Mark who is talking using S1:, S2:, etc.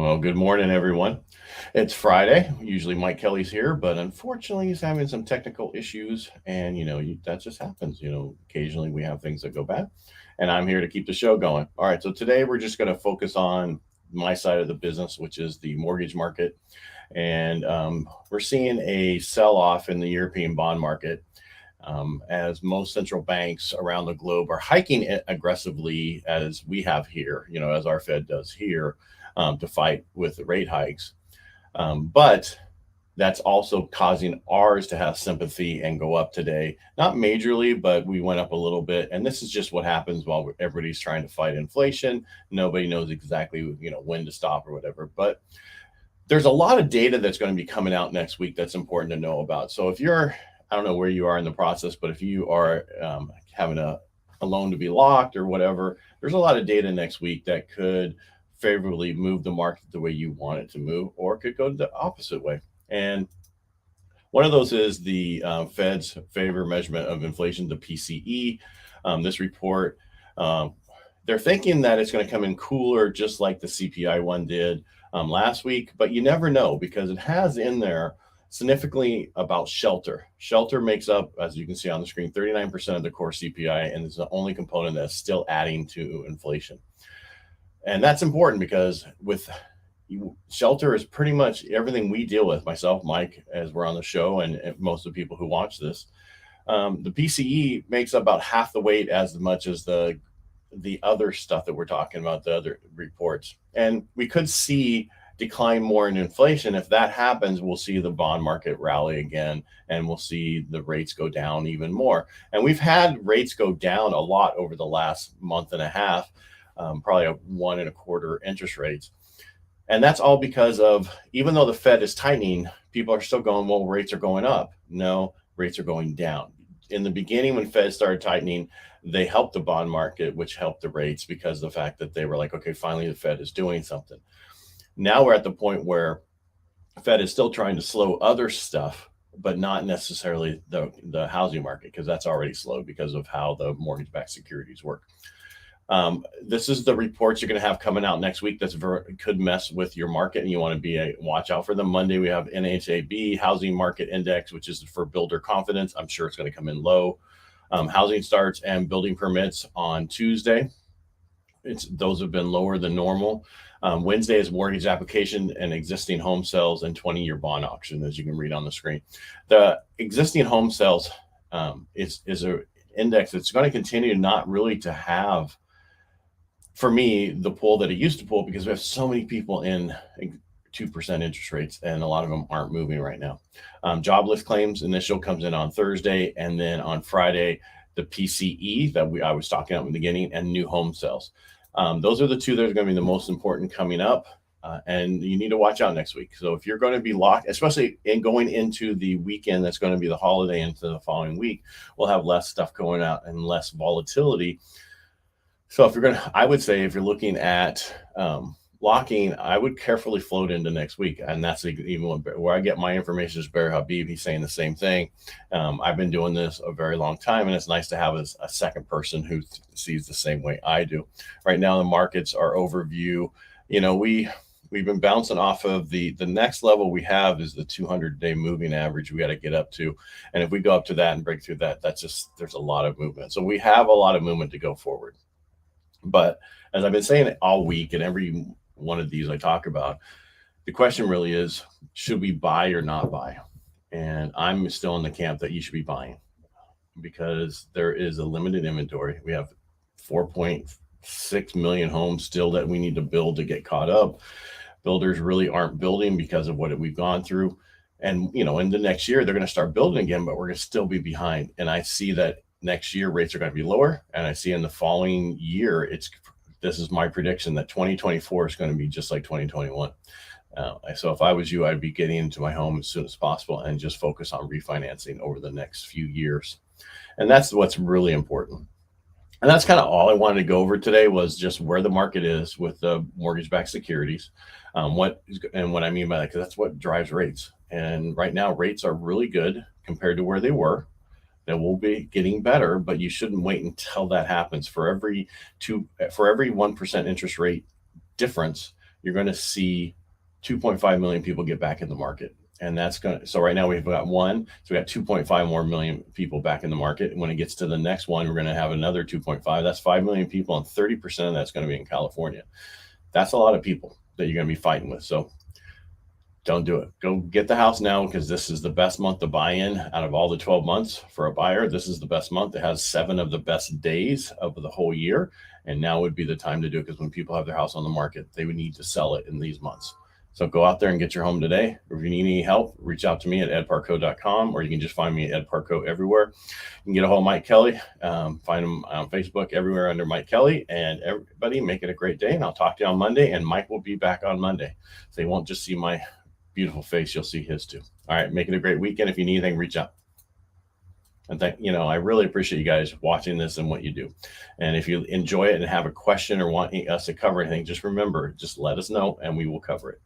S1: Well, good morning, everyone. It's Friday. Usually Mike Kelly's here, but unfortunately, he's having some technical issues. And, that just happens. Occasionally we have things that go bad. And I'm here to keep the show going. All right. So today we're just going to focus on my side of the business, which is the mortgage market. And we're seeing a sell off in the European bond market as most central banks around the globe are hiking it aggressively as we have here, as our Fed does here to fight with the rate hikes. But that's also causing ours to have sympathy and go up today. Not majorly, but we went up a little bit. And this is just what happens while everybody's trying to fight inflation. Nobody knows exactly, when to stop or whatever. But there's a lot of data that's going to be coming out next week that's important to know about. So if you're, I don't know where you are in the process, but if you are having a loan to be locked or whatever, there's a lot of data next week that could favorably move the market the way you want it to move, or it could go the opposite way. And one of those is the Fed's favor measurement of inflation, the PCE. This report, they're thinking that it's going to come in cooler, just like the CPI one did last week, but you never know because it has in there significantly about shelter. Shelter makes up, as you can see on the screen, 39% of the core CPI, and it's the only component that's still adding to inflation. And that's important because with shelter is pretty much everything we deal with, myself, Mike, as we're on the show, and most of the people who watch this. The PCE makes up about half the weight as much as the other stuff that we're talking about, the other reports. And we could see decline more in inflation. If that happens, we'll see the bond market rally again, and we'll see the rates go down even more. And we've had rates go down a lot over the last month and a half, probably a 1.25% interest rates. And that's all because of, even though the Fed is tightening, people are still going, well, rates are going up. No, rates are going down. In the beginning, when Fed started tightening, they helped the bond market, which helped the rates because of the fact that they were like, okay, finally the Fed is doing something. Now we're at the point where Fed is still trying to slow other stuff, but not necessarily the housing market, because that's already slowed because of how the mortgage-backed securities work. This is the reports you're going to have coming out next week that's could mess with your market, and you want to watch out for them. Monday, we have NHAB Housing Market Index, which is for builder confidence. I'm sure it's going to come in low. Housing starts and building permits on Tuesday. Those have been lower than normal. Wednesday is mortgage application and existing home sales and 20-year bond auction, as you can read on the screen. The existing home sales is an index that's going to continue not really to have, for me, the pull that it used to pull, because we have so many people in 2% interest rates, and a lot of them aren't moving right now. Jobless claims initial comes in on Thursday, and then on Friday, the PCE that I was talking about in the beginning, and new home sales. Those are the two that are going to be the most important coming up, and you need to watch out next week. So if you're going to be locked, especially in going into the weekend, that's going to be the holiday into the following week, we'll have less stuff going out and less volatility. So if you're going to, I would say if you're looking at locking, I would carefully float into next week. And that's even where I get my information is Barry Habib. He's saying the same thing. I've been doing this a very long time, and it's nice to have a second person who sees the same way I do. Right now, the markets are overview. We've been bouncing off of the next level we have is the 200-day moving average we got to get up to. And if we go up to that and break through that, there's a lot of movement. So we have a lot of movement to go forward. But as I've been saying all week, and every one of these I talk about, the question really is, should we buy or not buy? And I'm still in the camp that you should be buying, because there is a limited inventory. We have 4.6 million homes still that we need to build to get caught up. Builders really aren't building because of what we've gone through. And, in the next year, they're going to start building again, but we're going to still be behind. And I see that next year rates are going to be lower. And I see in the following year, this is my prediction, that 2024 is going to be just like 2021. So if I was you, I'd be getting into my home as soon as possible and just focus on refinancing over the next few years. And that's what's really important. And that's kind of all I wanted to go over today, was just where the market is with the mortgage-backed securities. What I mean by that, because that's what drives rates. And right now, rates are really good compared to where they were. They will be getting better, but you shouldn't wait until that happens. For every 1% interest rate difference, you're going to see 2.5 million people get back in the market. And that's going to, so right now we've got one, so we got 2.5 more million people back in the market. And when it gets to the next one, we're going to have another 2.5. That's 5 million people, and 30% of that's going to be in California. That's a lot of people that you're going to be fighting with. So don't do it. Go get the house now, because this is the best month to buy in out of all the 12 months for a buyer. This is the best month. It has 7 of the best days of the whole year. And now would be the time to do it, because when people have their house on the market, they would need to sell it in these months. So go out there and get your home today. If you need any help, reach out to me at edparcaut.com, or you can just find me at Ed Parcaut everywhere. You can get a hold of Mike Kelly. Find him on Facebook everywhere under Mike Kelly. And everybody, make it a great day. And I'll talk to you on Monday. And Mike will be back on Monday. So you won't just see my beautiful face. You'll see his too. All right. Make it a great weekend. If you need anything, reach out. And I really appreciate you guys watching this and what you do. And if you enjoy it and have a question or want us to cover anything, just remember, just let us know and we will cover it.